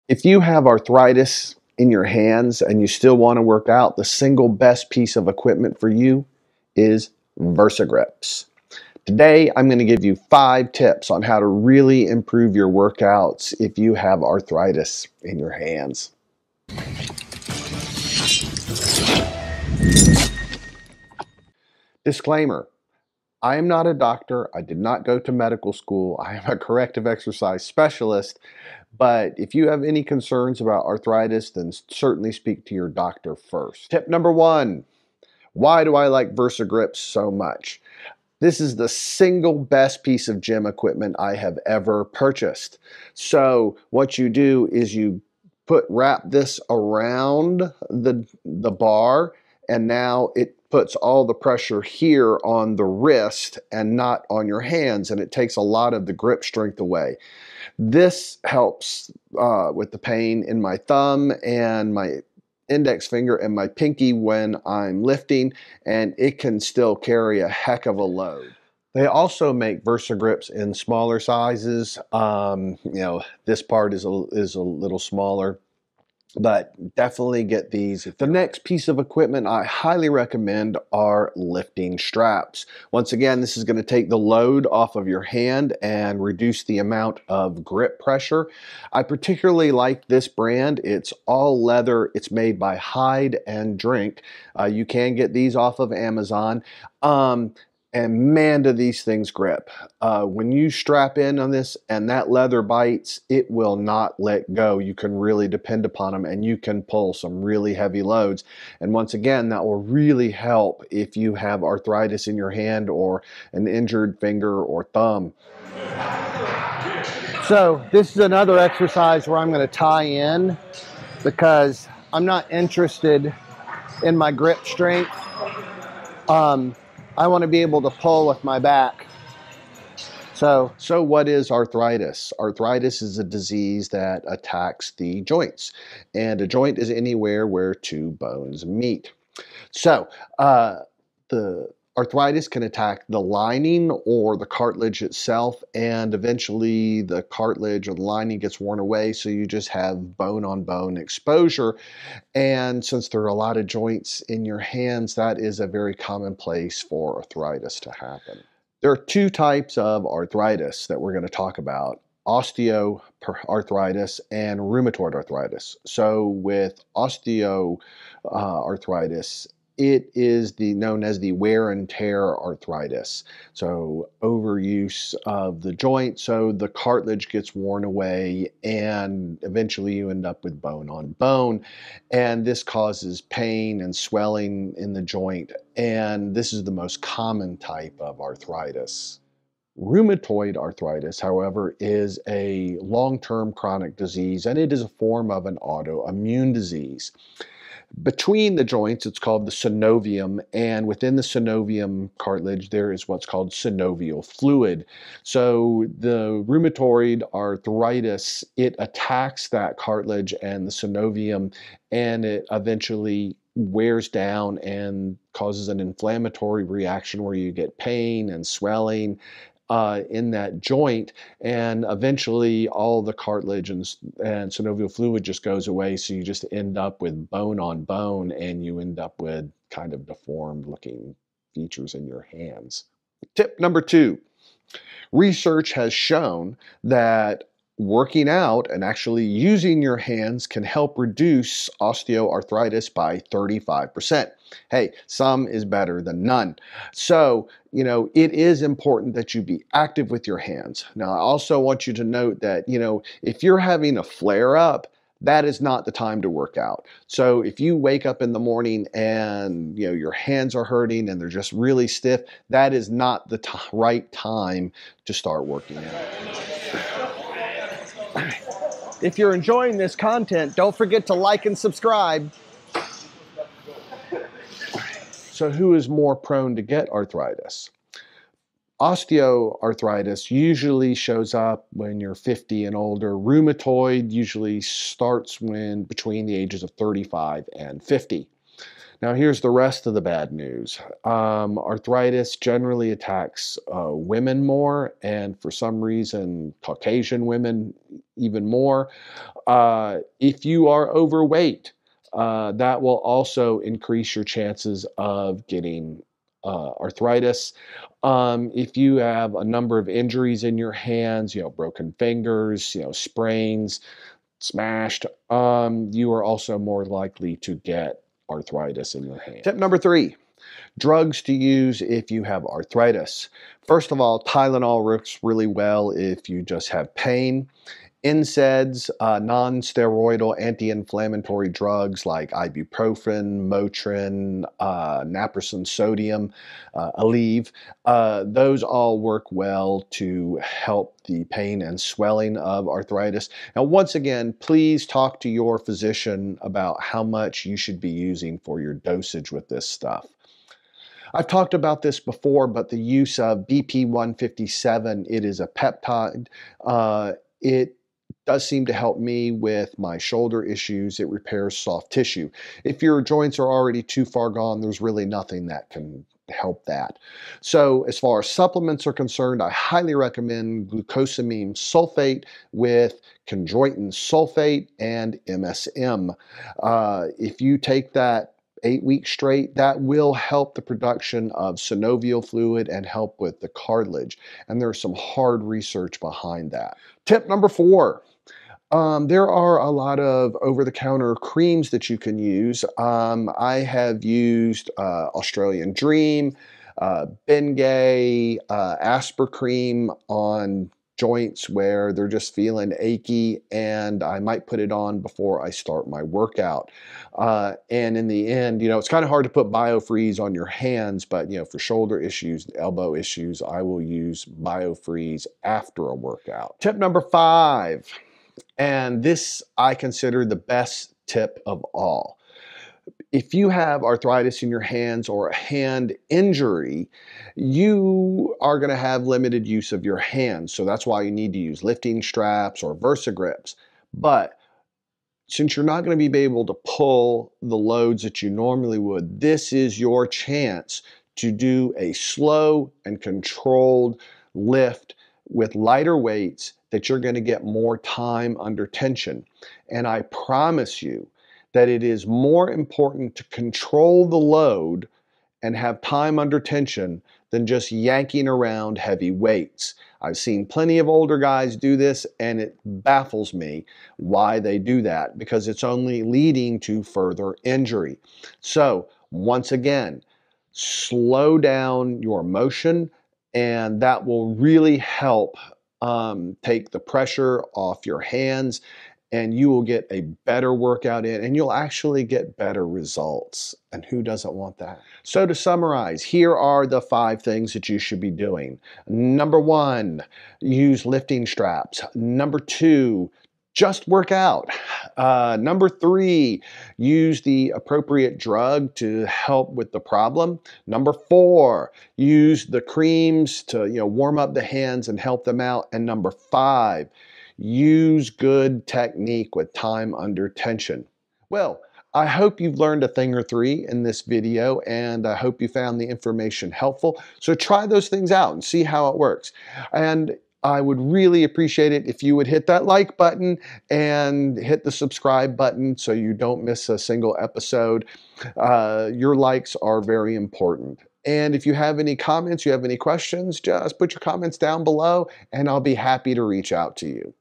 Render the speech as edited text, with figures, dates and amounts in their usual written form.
If you have arthritis in your hands and you still want to work out, the single best piece of equipment for you is VersaGrips. Today, I'm going to give you 5 tips on how to really improve your workouts if you have arthritis in your hands. Disclaimer. I am not a doctor. I did not go to medical school. I am a corrective exercise specialist. But if you have any concerns about arthritis, then certainly speak to your doctor first. Tip number 1. Why do I like VersaGrips so much? This is the single best piece of gym equipment I have ever purchased. So what you do is you wrap this around the bar, and now it puts all the pressure here on the wrist and not on your hands, and it takes a lot of the grip strength away. This helps with the pain in my thumb and my index finger and my pinky when I'm lifting, and it can still carry a heck of a load. They also make VersaGrips in smaller sizes. This part is a little smaller, but definitely get these. The next piece of equipment I highly recommend are lifting straps. Once again, this is going to take the load off of your hand and reduce the amount of grip pressure. I particularly like this brand. It's all leather. It's made by Hide and Drink. You can get these off of Amazon. And man, do these things grip. When you strap in on this and that leather bites, it will not let go. You can really depend upon them, and you can pull some really heavy loads. And once again, that will really help if you have arthritis in your hand or an injured finger or thumb. So this is another exercise where I'm going to tie in because I'm not interested in my grip strength. I want to be able to pull with my back. So what is arthritis? Arthritis is a disease that attacks the joints, and a joint is anywhere where 2 bones meet. So the arthritis can attack the lining or the cartilage itself, and eventually the cartilage or the lining gets worn away, so you just have bone-on-bone exposure. And since there are a lot of joints in your hands, that is a very common place for arthritis to happen. There are 2 types of arthritis that we're going to talk about: osteoarthritis and rheumatoid arthritis. So with osteoarthritis, it is known as the wear and tear arthritis. So overuse of the joint, so the cartilage gets worn away, and eventually you end up with bone on bone. And this causes pain and swelling in the joint. And this is the most common type of arthritis. Rheumatoid arthritis, however, is a long-term chronic disease, and it is a form of an autoimmune disease. Between the joints, it's called the synovium, and within the synovium cartilage, there is what's called synovial fluid. So the rheumatoid arthritis, it attacks that cartilage and the synovium, and it eventually wears down and causes an inflammatory reaction where you get pain and swelling in that joint, and eventually all the cartilage and synovial fluid just goes away, so you just end up with bone on bone, and you end up with kind of deformed looking features in your hands. Tip number 2. Research has shown that working out and actually using your hands can help reduce osteoarthritis by 35%. Hey, some is better than none. So, it is important that you be active with your hands. Now, I also want you to note that, if you're having a flare up, that is not the time to work out. So if you wake up in the morning and your hands are hurting and they're just really stiff, that is not the right time to start working out. If you're enjoying this content, don't forget to like and subscribe. So who is more prone to get arthritis? Osteoarthritis usually shows up when you're 50 and older. Rheumatoid usually starts between the ages of 35 and 50. Now, here's the rest of the bad news. Arthritis generally attacks women more, and for some reason, Caucasian women even more. If you are overweight, that will also increase your chances of getting arthritis. If you have a number of injuries in your hands, broken fingers, sprains, smashed, you are also more likely to get arthritis in your hand. Tip number 3, drugs to use if you have arthritis. First of all, Tylenol works really well if you just have pain. NSAIDs, non-steroidal anti-inflammatory drugs like ibuprofen, Motrin, naproxen sodium, Aleve, those all work well to help the pain and swelling of arthritis. Now, once again, please talk to your physician about how much you should be using for your dosage with this stuff. I've talked about this before, but the use of BP157, it is a peptide. It does seem to help me with my shoulder issues. It repairs soft tissue. If your joints are already too far gone, there's really nothing that can help that. So as far as supplements are concerned, I highly recommend glucosamine sulfate with chondroitin sulfate and MSM. If you take that 8 weeks straight, that will help the production of synovial fluid and help with the cartilage. And there's some hard research behind that. Tip number 4. There are a lot of over-the-counter creams that you can use. I have used Australian Dream, Bengay, Aspercream on joints where they're just feeling achy, and I might put it on before I start my workout. And in the end, it's kind of hard to put BioFreeze on your hands, but for shoulder issues, elbow issues, I will use BioFreeze after a workout. Tip number 5. And this I consider the best tip of all. If you have arthritis in your hands or a hand injury, you are going to have limited use of your hands. So that's why you need to use lifting straps or VersaGrips. But since you're not going to be able to pull the loads that you normally would, this is your chance to do a slow and controlled lift with lighter weights that you're going to get more time under tension. And I promise you that it is more important to control the load and have time under tension than just yanking around heavy weights. I've seen plenty of older guys do this, and it baffles me why they do that, because it's only leading to further injury. So once again, slow down your motion, and that will really help take the pressure off your hands, and you will get a better workout in, and you'll actually get better results. And who doesn't want that? So to summarize, here are the 5 things that you should be doing. Number 1, use lifting straps. Number 2, just work out. Number 3, use the appropriate drug to help with the problem. Number 4, use the creams to warm up the hands and help them out. And number 5, use good technique with time under tension. Well, I hope you've learned a thing or 3 in this video, and I hope you found the information helpful. So try those things out and see how it works. And I would really appreciate it if you would hit that like button and hit the subscribe button so you don't miss a single episode. Your likes are very important. And if you have any comments, you have any questions, just put your comments down below and I'll be happy to reach out to you.